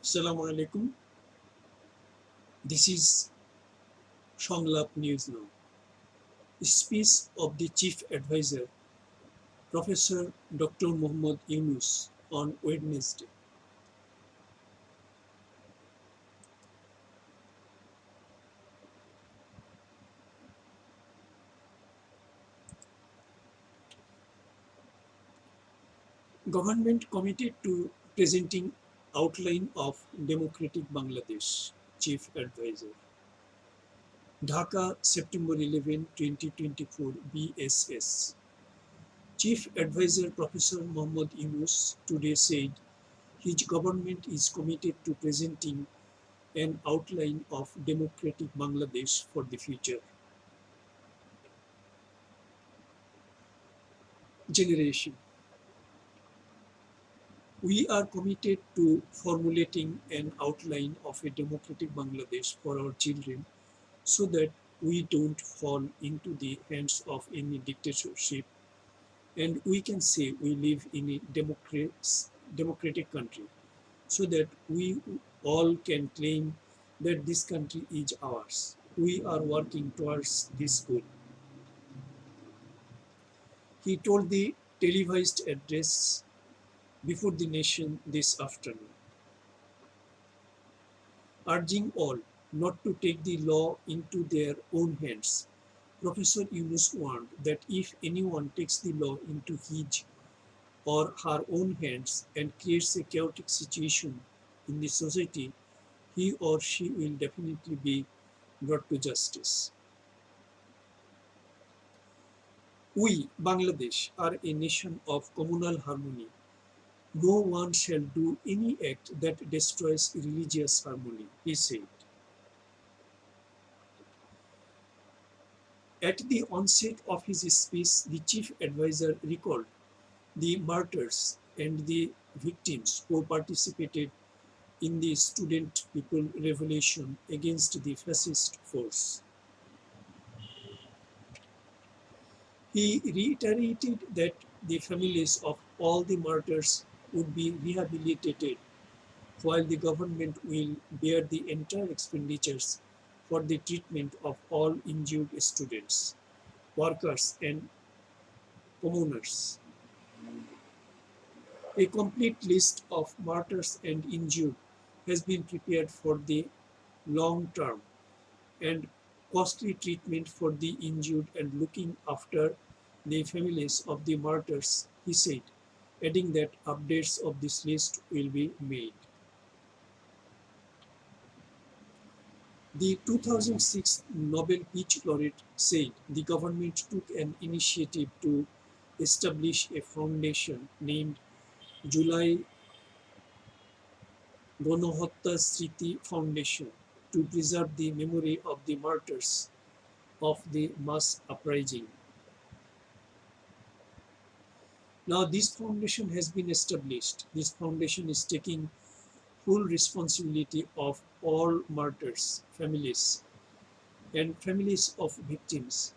Assalamu alaikum. This is Songlap News Now. Speech of the Chief Advisor, Professor Dr. Muhammad Yunus on Wednesday. Government committed to presenting outline of democratic Bangladesh, Chief Advisor. Dhaka, September 11, 2024, BSS. Chief Advisor Professor Muhammad Yunus today said his government is committed to presenting an outline of democratic Bangladesh for the future generation. We are committed to formulating an outline of a democratic Bangladesh for our children so that we don't fall into the hands of any dictatorship and we can say we live in a democratic country so that we all can claim that this country is ours. We are working towards this goal. He told the televised address before the nation this afternoon, urging all not to take the law into their own hands. Professor Yunus warned that if anyone takes the law into his or her own hands and creates a chaotic situation in the society, he or she will definitely be brought to justice. We, Bangladesh, are a nation of communal harmony. No one shall do any act that destroys religious harmony, he said. At the onset of his speech, the chief advisor recalled the martyrs and the victims who participated in the student people revolution against the fascist force. He reiterated that the families of all the martyrs would be rehabilitated while the government will bear the entire expenditures for the treatment of all injured students, workers, and commoners. A complete list of martyrs and injured has been prepared for the long term and costly treatment for the injured and looking after the families of the martyrs, he said, adding that updates of this list will be made. The 2006 Nobel Peace Laureate said the government took an initiative to establish a foundation named July Gonohotta Sriti Foundation to preserve the memory of the martyrs of the mass uprising. Now this foundation has been established. This foundation is taking full responsibility of all martyrs' families and families of victims,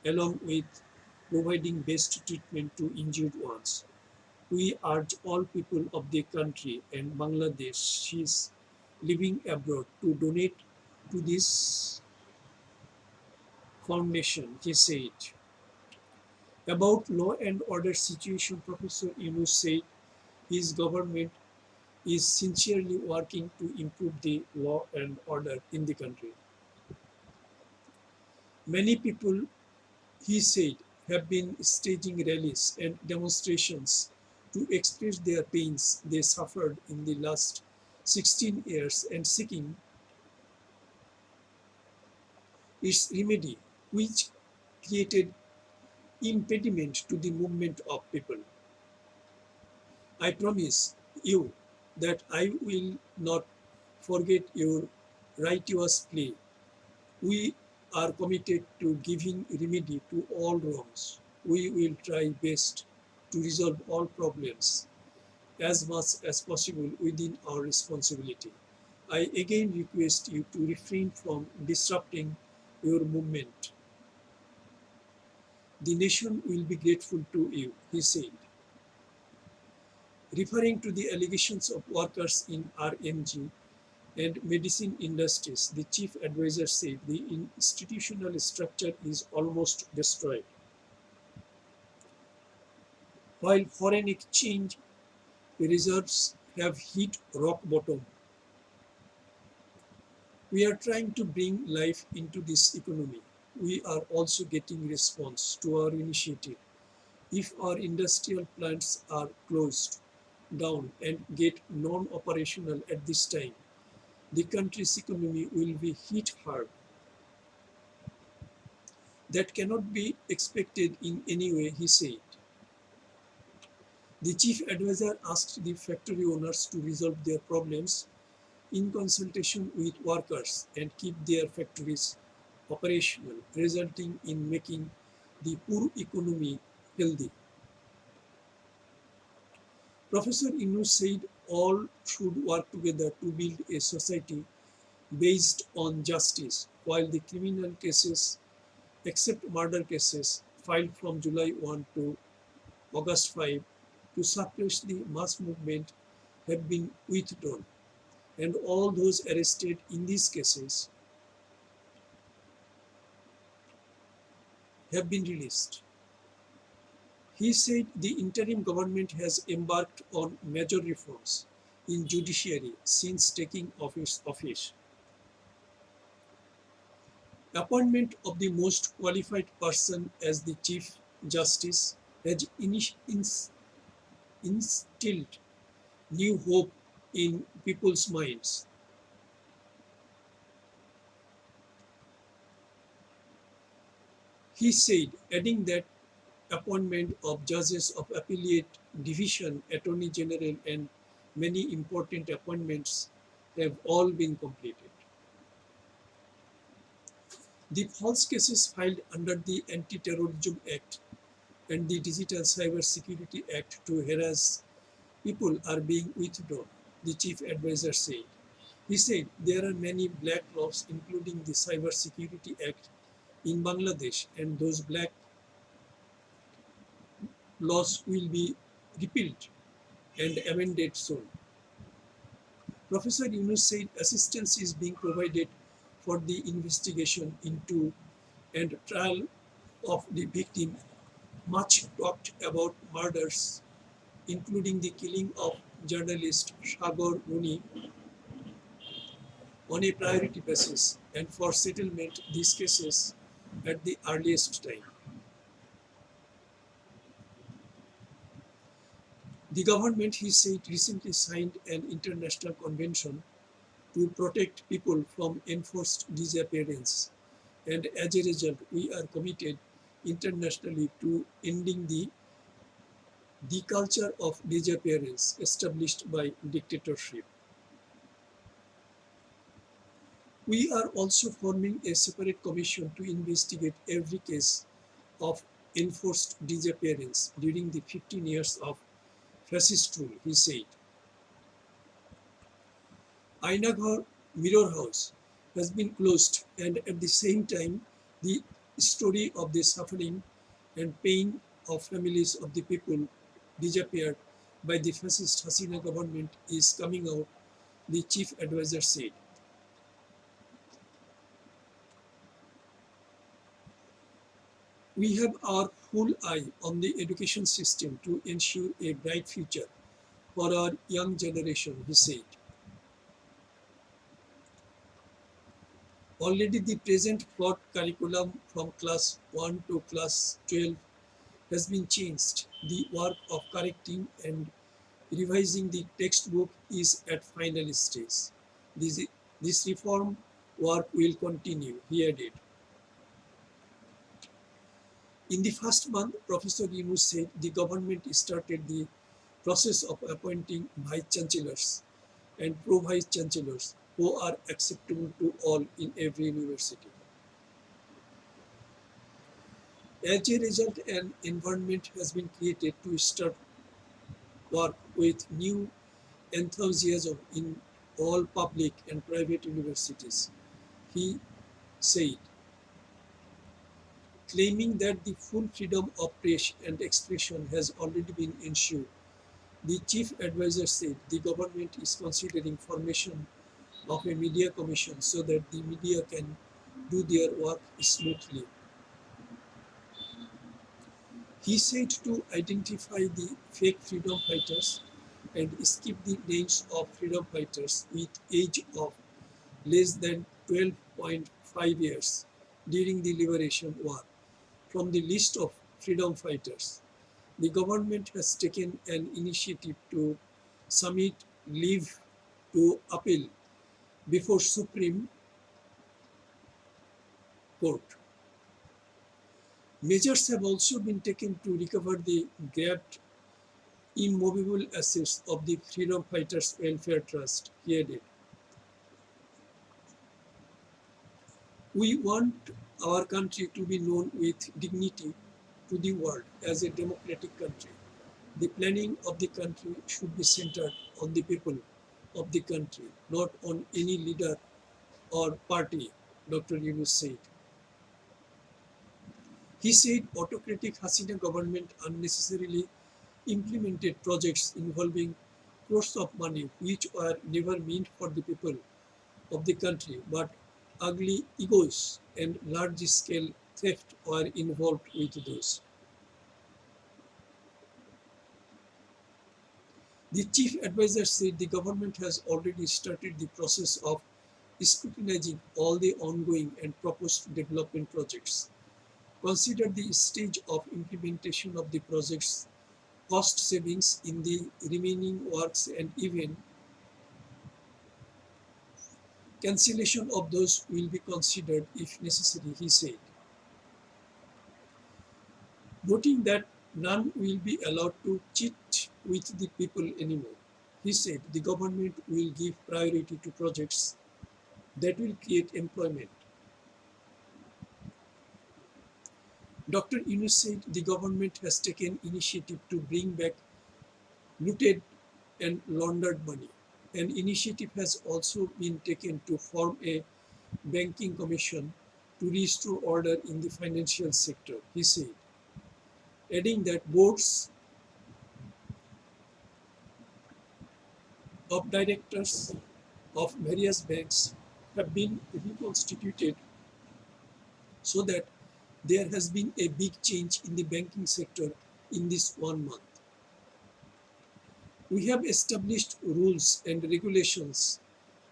along with providing best treatment to injured ones. We urge all people of the country and Bangladeshis living abroad to donate to this foundation, he said. About law and order situation, Professor Yunus said his government is sincerely working to improve the law and order in the country. Many people, he said, have been staging rallies and demonstrations to express their pains they suffered in the last 16 years and seeking its remedy, which created impediment to the movement of people. I promise you that I will not forget your righteous plea. We are committed to giving remedy to all wrongs. We will try best to resolve all problems as much as possible within our responsibility. I again request you to refrain from disrupting your movement. The nation will be grateful to you, he said. Referring to the allegations of workers in RMG and medicine industries, the chief advisor said the institutional structure is almost destroyed. While foreign exchange reserves have hit rock bottom, we are trying to bring life into this economy. We are also getting response to our initiative. If our industrial plants are closed down and get non-operational at this time, the country's economy will be hit hard. That cannot be expected in any way, he said. The chief advisor asked the factory owners to resolve their problems in consultation with workers and keep their factories operational, resulting in making the poor economy healthy. Professor Yunus said all should work together to build a society based on justice, while the criminal cases, except murder cases, filed from July 1 to August 5 to suppress the mass movement have been withdrawn, and all those arrested in these cases have been released. He said the interim government has embarked on major reforms in judiciary since taking office. Appointment of the most qualified person as the Chief Justice has instilled new hope in people's minds. He said, adding that appointment of judges of appellate division, attorney general, and many important appointments have all been completed. The false cases filed under the Anti-Terrorism Act and the Digital Cyber Security Act to harass people are being withdrawn, the chief advisor said. He said there are many black laws, including the Cyber Security Act in Bangladesh, and those black laws will be repealed and amended soon. Professor Yunus said assistance is being provided for the investigation into and trial of the victim. Much talked about murders, including the killing of journalist Sagar Muni, on a priority basis and for settlement these cases at the earliest time. The government, he said, recently signed an international convention to protect people from enforced disappearance, and as a result, we are committed internationally to ending the culture of disappearance established by dictatorship. We are also forming a separate commission to investigate every case of enforced disappearance during the 15 years of fascist rule, he said. Ainaghar Mirror House has been closed, and at the same time, the story of the suffering and pain of families of the people disappeared by the fascist Hasina government is coming out, the chief advisor said. We have our full eye on the education system to ensure a bright future for our young generation, he said. Already the present flawed curriculum from class 1 to class 12 has been changed. The work of correcting and revising the textbook is at final stage. This reform work will continue, he added. In the first month, Professor Yunus said the government started the process of appointing vice chancellors and pro-vice chancellors who are acceptable to all in every university. As a result, an environment has been created to start work with new enthusiasm in all public and private universities, he said, claiming that the full freedom of press and expression has already been ensured The chief advisor said the government is considering formation of a media commission so that the media can do their work smoothly. He said to identify the fake freedom fighters and skip the names of freedom fighters with age of less than 12.5 years during the Liberation War from the list of freedom fighters. The government has taken an initiative to submit leave to appeal before Supreme Court. Measures have also been taken to recover the grabbed immovable assets of the Freedom Fighters Welfare Trust, he added. We want our country to be known with dignity to the world as a democratic country. The planning of the country should be centered on the people of the country, not on any leader or party, Dr. Yunus said. He said autocratic Hasina government unnecessarily implemented projects involving crores of money which were never meant for the people of the country, but ugly egos and large-scale theft were involved with those. The chief advisor said the government has already started the process of scrutinizing all the ongoing and proposed development projects. Consider the stage of implementation of the projects, cost savings in the remaining works, and even cancellation of those will be considered if necessary, he said, noting that none will be allowed to cheat with the people anymore. He said the government will give priority to projects that will create employment. Dr. Yunus said the government has taken initiative to bring back looted and laundered money. An initiative has also been taken to form a banking commission to restore order in the financial sector, he said, adding that boards of directors of various banks have been reconstituted so that there has been a big change in the banking sector in this 1 month. We have established rules and regulations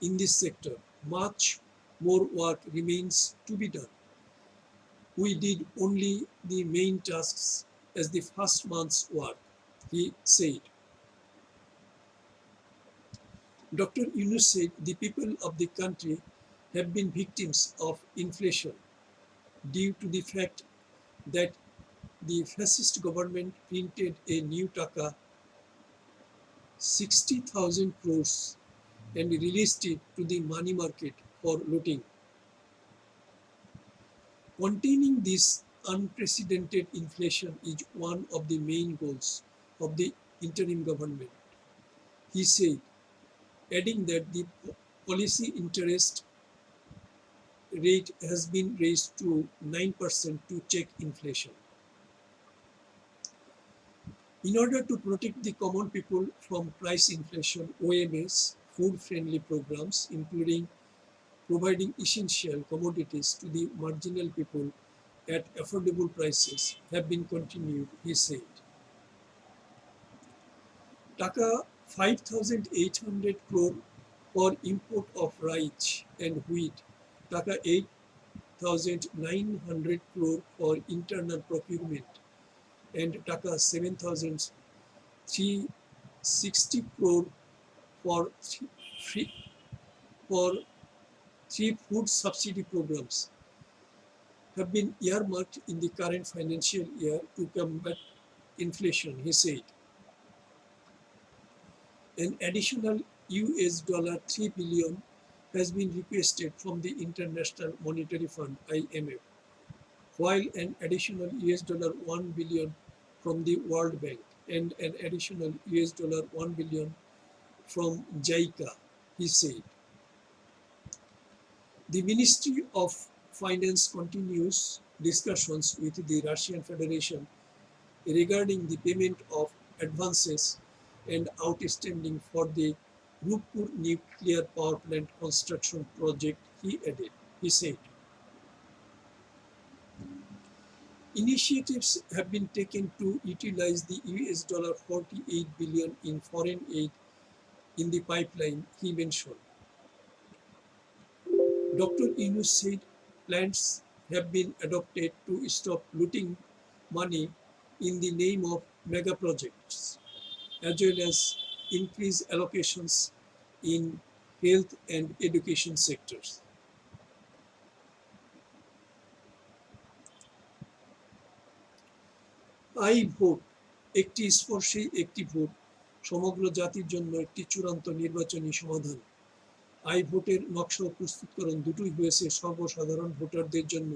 in this sector. Much more work remains to be done. We did only the main tasks as the first month's work, he said. Dr. Yunus said the people of the country have been victims of inflation due to the fact that the fascist government printed a new taka 60,000 crores and released it to the money market for looting. Containing this unprecedented inflation is one of the main goals of the interim government, he said, adding that the policy interest rate has been raised to 9% to check inflation. In order to protect the common people from price inflation, OMS food-friendly programs, including providing essential commodities to the marginal people at affordable prices, have been continued, he said. Taka 5,800 crore for import of rice and wheat, Taka 8,900 crore for internal procurement, and Taka 7,360 crore for free for 3 food subsidy programs have been earmarked in the current financial year to combat inflation, he said. An additional $3 billion has been requested from the International Monetary Fund (IMF), while an additional $1 billion from the World Bank and an additional $1 billion from JICA, he said. The Ministry of Finance continues discussions with the Russian Federation regarding the payment of advances and outstanding for the Rupur nuclear power plant construction project, he added. He said, initiatives have been taken to utilize the US $48 billion in foreign aid in the pipeline, he mentioned. Dr. Yunus said plans have been adopted to stop looting money in the name of mega projects, as well as increase allocations in health and education sectors. I vote একটি স্পর্শী একটি vote সমগ্র জাতির জন্য একটি চূড়ান্ত নির্বাচনী সমাধান। I ভোটের নকশা ও প্রস্তুতকরণ দুটোই হয়েছে সর্বসাধারণ ভোটারদের জন্য,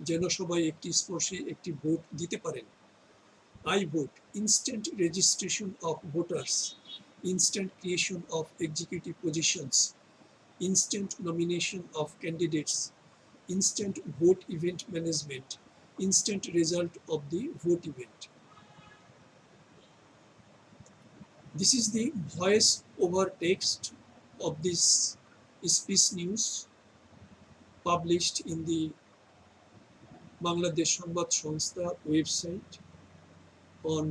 যেন সবাই একটি স্পর্শী একটি ভোট দিতে পারেন। I vote instant registration of voters, instant creation of executive positions, instant nomination of candidates, instant vote event management, instant result of the vote event. This is the voice over text of this speech news published in the Bangladesh Sanbad সংস্থা website on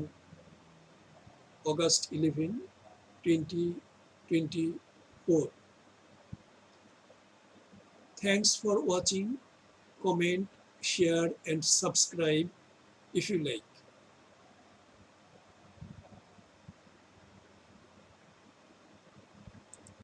August 11, 2024. Thanks for watching. Comment, share and subscribe if you like.